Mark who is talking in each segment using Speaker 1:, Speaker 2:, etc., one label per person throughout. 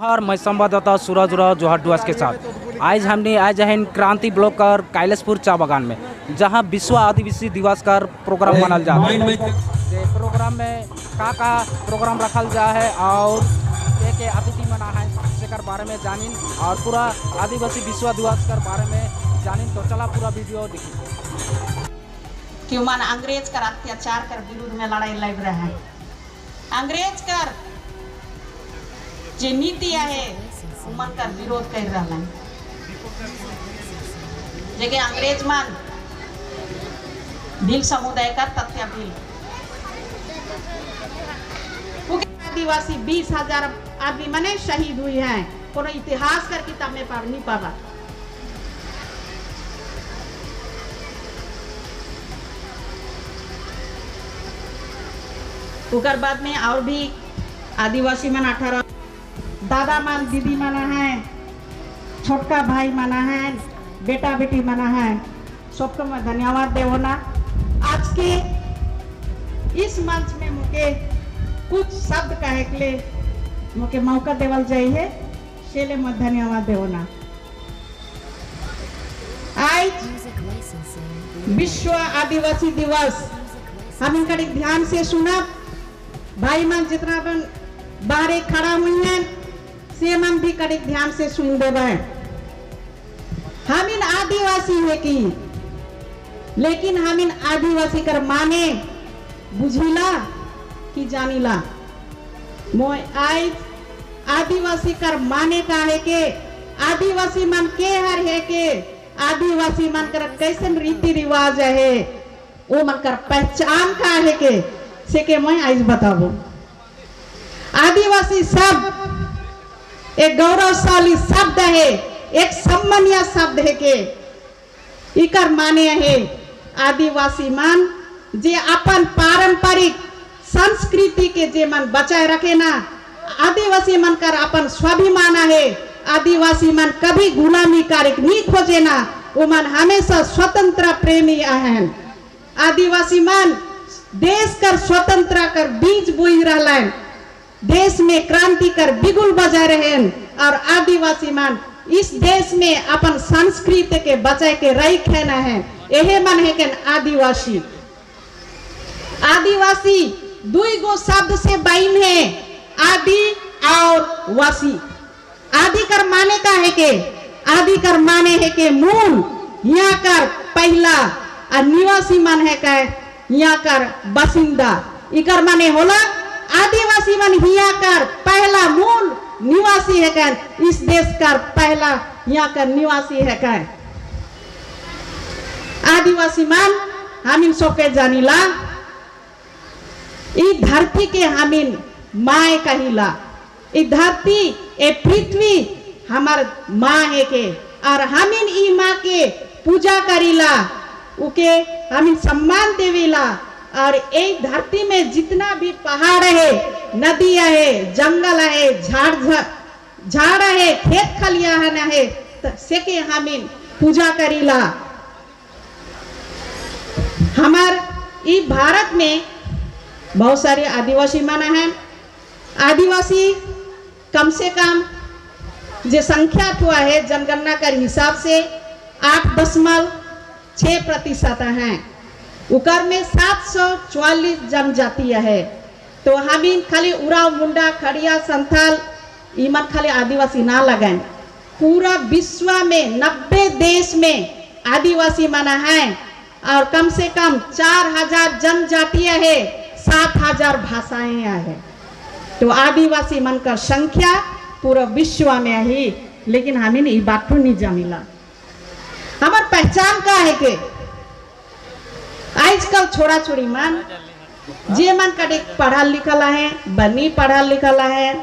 Speaker 1: और मैं संवाददाता सूरज राव जोहार डुआस के साथ आज हैं क्रांति ब्लॉक का कैलाशपुर चा बागान में, जहां विश्व आदिवासी दिवस का प्रोग्राम मनाल जा है। प्रोग्राम में का प्रोग्राम रखल जा है और एक अतिथि मना है से बारे में जानिन और पूरा आदिवासी विश्व दिवस के बारे में जानिन। तो चला पूरा वीडियो देखिए।
Speaker 2: क्यों मन अंग्रेज कर अत्याचार कर विरुद्ध में लड़ाई लड़ रहे हैं। अंग्रेज कर जो नीति है उमन का विरोध कर रहा है। जगह अंग्रेज मान भील समुदाय का तथ्य भील आदिवासी 20,000 आदमी मने शहीद हुई हैं। कोनो इतिहास कर किताब में पढ़ नहीं पावा। उकर बाद में और भी आदिवासी मन 18 दादा मान दीदी मना है, छोटका भाई मना है, बेटा बेटी मना है। सबको मैं धन्यवाद देवो ना। आज के इस मंच में मुझे कुछ शब्द कहे के लिए मुझे मौका देवल जाइए, शेले मैं धन्यवाद देवो ना। आज विश्व आदिवासी दिवस हम इनका ध्यान से सुना। भाई मन जितना अपन बाहर खड़ा हुई हैं से मन भी कड़ी ध्यान से सुन देवे। हम इन आदिवासी है की, लेकिन हम इन आदिवासी कर माने बुझिला कि जानिला। मोय आज आदिवासी कर माने का है के आदिवासी मन के हर है के आदिवासी मन कर कैसन रीति रिवाज है वो मन कर पहचान का है के से के मैं आज बताबो। आदिवासी शब्द एक गौरवशाली शब्द है, एक सम्मानीय शब्द है के इकर माने है आदिवासी मन जे अपन पारंपरिक संस्कृति के जे मन बचाए रखे ना। आदिवासी मन कर अपन स्वाभिमान है। आदिवासी मन कभी गुलामी कार्य नहीं खोजे ना, वो मन हमेशा स्वतंत्र प्रेमी हैं। आदिवासी मन देश कर स्वतंत्र कर बीज बोई रहा, देश में क्रांति कर बिगुल बजा रहे हैं और आदिवासी मन इस देश में अपन संस्कृति के बचाए के रख ना है। यही मन है कि आदिवासी आदिवासी दुई गो शब्द से बाइन है, आदि और वासी। आदि कर माने का है के आदि कर माने है के मूल यहाँ कर पहला और निवासी मन है का यहाँ कर बासिंदा। इकर माने होला आदिवासी मन यहाँ कर पहला मूल निवासी है का, इस देश का पहला यहाँ कर निवासी है का। आदिवासी मन हम इन सबके जानिला, इस धरती के हम इन माए कहिला। इस धरती ए पृथ्वी हमार माँ है के और हम इन ई माँ के पूजा करीला, उके हम इन सम्मान देवेला। और एक धरती में जितना भी पहाड़ है, नदियां है, जंगल है, झाड़ है, खेत खलियान है, सेके हम इन पूजा करीला। हमार ई भारत में बहुत सारे आदिवासी माना है। आदिवासी कम से कम जो संख्या हुआ है जनगणना के हिसाब से 8.6% है। उकर में 744 जनजातियां है। तो हम इन खाली उराव, मुंडा, खड़िया, संथाल इमन खाली आदिवासी ना लगाए, पूरा विश्व में 90 देश में आदिवासी माना है और कम से कम 4,000 जनजातियां है, 7,000 भाषाएं है। तो आदिवासी मन का संख्या पूरा विश्व में है, लेकिन हम इन ये बात नहीं जानिला। हमार पहचान का है के आजकल छोड़ा छोड़ी मन जे मन कड़े पढ़ा लिखला है, बनी पढ़ा लिखला है,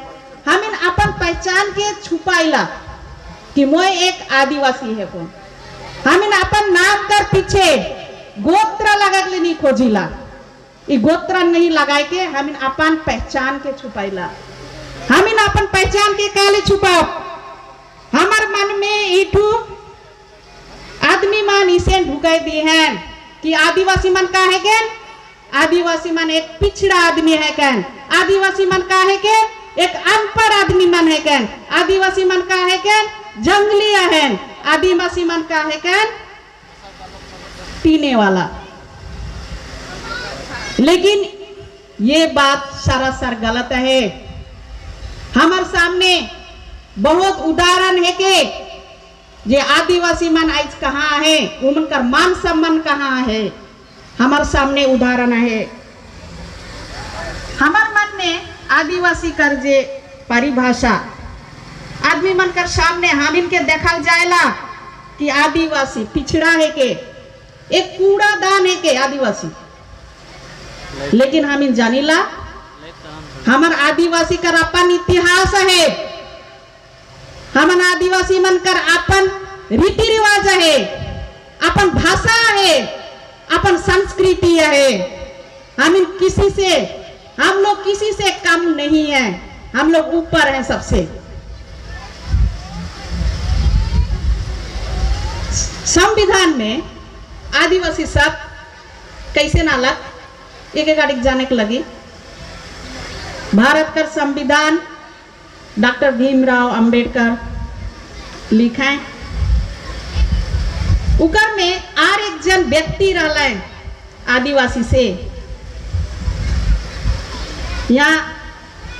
Speaker 2: हम इन अपन पहचान के छुपाइला कि मोय एक आदिवासी है को। हम इन अपन नाम कर पीछे गोत्र लगा के नहीं खोजिला, ये गोत्र नहीं लगाए के हम इन अपन पहचान के छुपाइला। हम इन अपन पहचान के काले छुपाओ। हमार मन में इठू आदमी मान इसे ढुकाई दी हैं कि आदिवासी मन का है के आदिवासी मन एक पिछड़ा आदमी है के। आदिवासी मन का है के एक अनपढ़ आदमी मन है कैन, आदिवासी मन का है कैन जंगली है, आदिवासी मन का है कैन पीने वाला। लेकिन ये बात सरासर गलत है। हमारे सामने बहुत उदाहरण है कि ये आदिवासी मन आज कहाँ है, उनका मान सम्मान कहाँ है, हमारे सामने उदाहरण है। हमारे मन में आदिवासी कर जे परिभाषा आदमी मन कर सामने हम इनके देखल जाएला कि आदिवासी पिछड़ा है के, एक कूड़ादान है के आदिवासी। लेकिन हम इन जानिला हमार आदिवासी कर अपन इतिहास है, हमन आदिवासी मन कर अपन रीति रिवाज है, अपन भाषा है, अपन संस्कृति है। हम लोग किसी से कम नहीं है, हम लोग ऊपर हैं सबसे। संविधान में आदिवासी शब्द कैसे ना लग, एक गाड़ी जाने के लगी। भारत का संविधान डॉक्टर भीमराव अंबेडकर लिखे, उकर में आर एक जन व्यक्ति रहला है आदिवासी से। यहाँ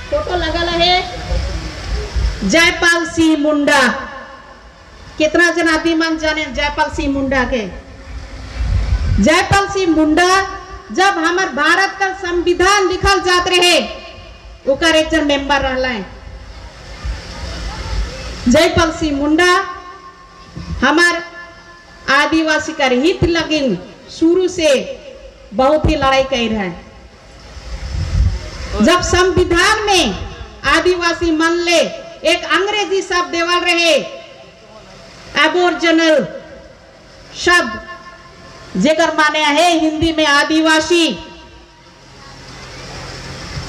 Speaker 2: फोटो लगल है जयपाल सिंह मुंडा। कितना जन आदमी मन जाने जयपाल सिंह मुंडा के? जयपाल सिंह मुंडा जब हमार भारत का संविधान लिखल जात रहे उकर एक जन मेंबर रहला है। जयपाल सिंह मुंडा हमार आदिवासी का हित लगिन शुरू से बहुत ही लड़ाई कर रहे हैं। जब संविधान में आदिवासी मन ले एक अंग्रेजी शब्द देवल रहे एबोरिजिनल शब्द, जेकर माने है हिंदी में आदिवासी,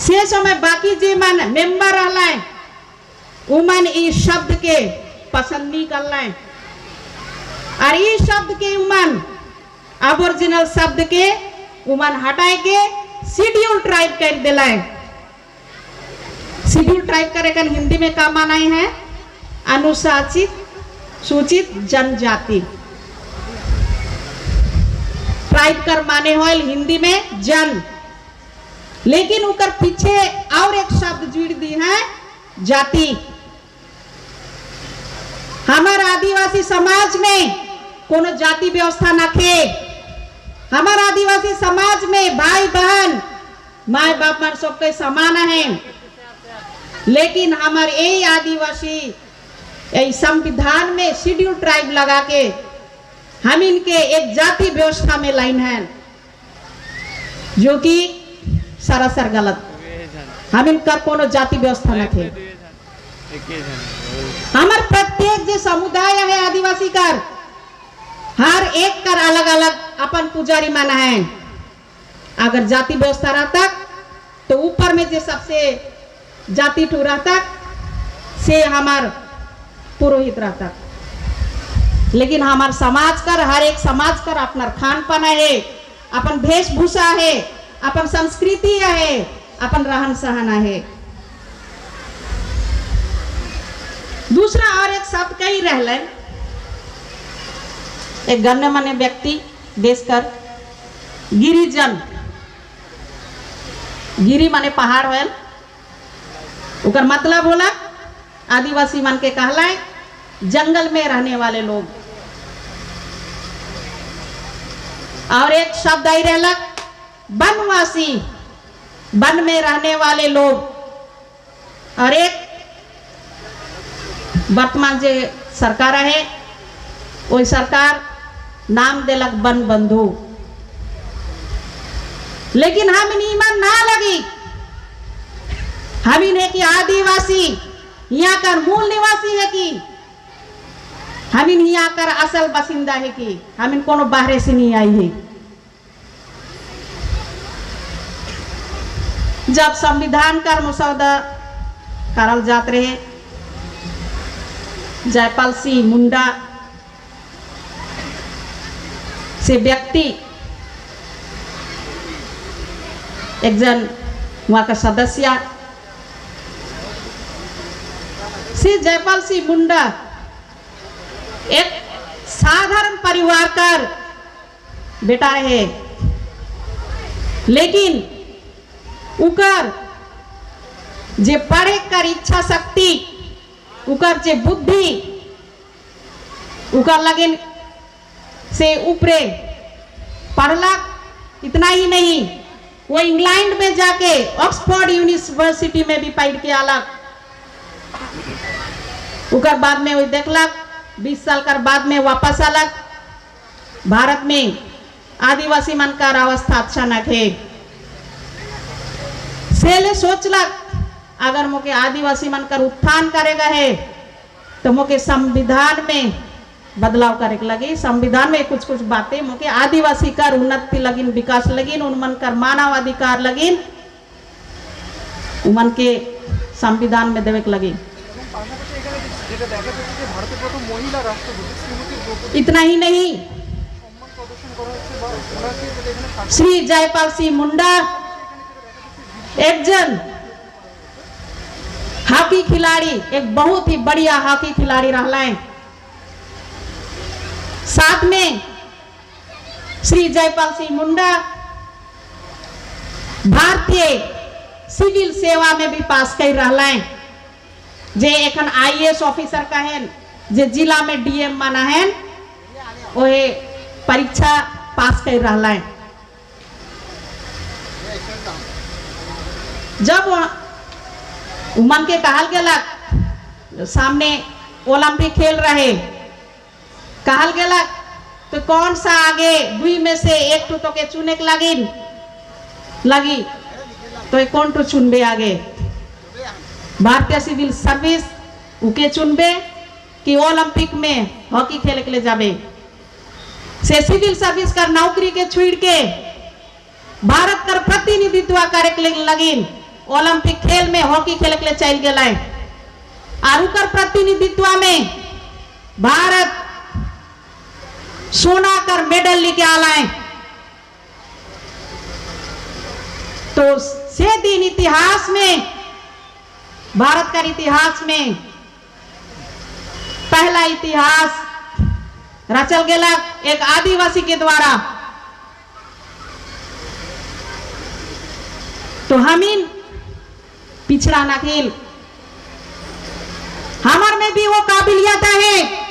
Speaker 2: से समय बाकी जे मन मेंबर रहला है उमन इस शब्द के पसंद नहीं कर रहे, और इस शब्द के उमन एबोरिजिनल शब्द के उमन हटाए के शेड्यूल ट्राइब कर दिला है। शेड्यूल ट्राइब करे कर हिंदी में क्या मानाए हैं? अनुसूचित सूचित जनजाति। ट्राइब कर माने हो हिंदी में जन, लेकिन उकर पीछे और एक शब्द जुड़ दी है जाति। हमारे आदिवासी समाज में कोनो जाति व्यवस्था न थे। हमारे आदिवासी समाज में भाई बहन माए बाप मन सबके समान है, लेकिन हमारे यही आदिवासी यही संविधान में शेड्यूल ट्राइब लगा के हम इनके एक जाति व्यवस्था में लाइन है, जो कि सरासर गलत। हम इनकर कोनो जाति व्यवस्था न थे। हमारे प्रत्येक जो समुदाय है आदिवासी कर, हर एक कर अलग अलग अपन पुजारी माना है। अगर जाति व्यवस्था रहता तो ऊपर में जो सबसे जाति ठू रहता से हमार पुरोहित रहता। लेकिन हमार समाज कर हर एक समाज कर अपना खान पान है, अपन वेशभूषा है, अपन संस्कृति है, अपन रहन सहन है। दूसरा और एक शब्द कही रहले, एक गण्यमान्य व्यक्ति देश कर गिरिजन, गिरी माने पहाड़ है, उकर मतलब होला आदिवासी मन के कहला है जंगल में रहने वाले लोग। और एक शब्द आई रहला वनवासी, वन में रहने वाले लोग। और एक वर्तमान जो सरकार है वही सरकार नाम देलक वन बंधु। लेकिन हम ईमान ना लगी, हम इन्हें कि आदिवासी यहाँ कर मूल निवासी है कि हम इन यहाँ कर असल बसिंदा है कि हम इन कोनो बाहर से नहीं आई है। जब संविधान का मसौदा करल जात रहे, जयपाल सिंह मुंडा से व्यक्ति एक जन वहाँ का सदस्य श्री जयपाल सिंह मुंडा एक साधारण परिवार का बेटा है, लेकिन उकर जे पढ़े कर इच्छा शक्ति, उकर जे बुद्धि उकर लगन से ऊपरे पढ़ला। इतना ही नहीं, वो इंग्लैंड में जाके ऑक्सफोर्ड यूनिवर्सिटी में भी पढ़ के अलग, उकर बाद में वो देखलक 20 साल कर बाद में वापस अलग। भारत में आदिवासी मन का अवस्था अच्छा न थे, सेले सोचलक अगर मोके आदिवासी मन कर उत्थान करेगा है तो मोके संविधान में बदलाव करे लगी। संविधान में कुछ कुछ बातें मोके आदिवासी कर उन्नति लगिन, विकास लगिन, उनमन कर मानव अधिकार लगिन, उमन के संविधान में देवे लगी। इतना ही नहीं, श्री जयपाल सिंह मुंडा एक जन हॉकी खिलाड़ी, एक बहुत ही बढ़िया हॉकी खिलाड़ी रहला है। साथ में श्री जयपाल सिंह मुंडा भारतीय सिविल सेवा में भी पास कर रहा है, जे एखन IAS ऑफिसर का है, जे जिला में DM माना है, वह परीक्षा पास कर रहा है। जब उमन के कहल गेलक सामने ओलंपिक खेल रहे, कहल गेलक तो कौन सा आगे दुई में से एक तो के चुने के लगी तो कौन तो चुनबे आगे, भारतीय सिविल सर्विस उके चुनबे कि ओलंपिक में हॉकी खेले के लिए जाबे। से सिविल सर्विस कर नौकरी के छुड़ के भारत कर प्रतिनिधित्व करे के लगिन, ओलंपिक खेल में हॉकी खेले के लिए चल गए और उकर प्रतिनिधित्व में भारत सोना कर मेडल लेके आलाए। तो से दिन इतिहास में, भारत का इतिहास में पहला इतिहास रचल गेला एक आदिवासी के द्वारा। तो हमीन पिछड़ा ना खेल, हमार में भी वो काबिलियत है,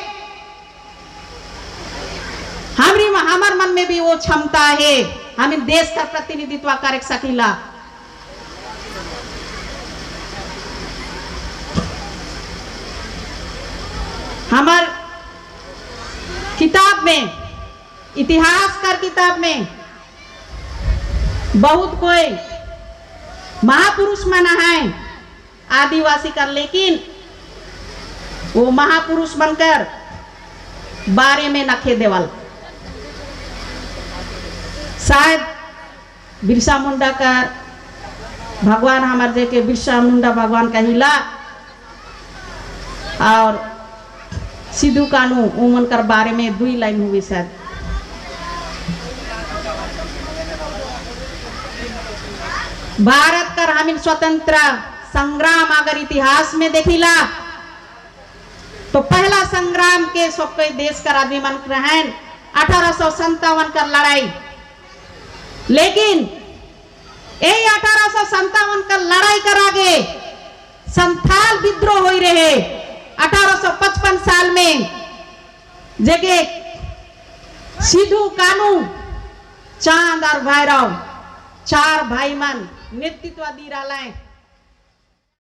Speaker 2: हमार मन में भी वो क्षमता है, हमें देश का प्रतिनिधित्व कर सकीला। हमार किताब में, इतिहास कर किताब में बहुत कोई महापुरुष माना है आदिवासी कर, लेकिन वो महापुरुष बनकर बारे में नखे देवल। शायद बिरसा मुंडा का भगवान हमारे जे के बिरसा मुंडा भगवान कहिला, और सिद्धू कानू उमन कर बारे में 2 लाइन हुई शायद। भारत कर हमिन स्वतंत्र संग्राम अगर इतिहास में देखिला तो पहला संग्राम के सब कोई देश कर आदमी मन रहन 1857 कर लड़ाई, लेकिन यही 1857 का लड़ाई कर आगे संथाल विद्रोह हो रहे 1855 साल में, जगह सिद्धू कानू, चांद और भैरव 4 भाई मन नेतृत्व दी रहा है।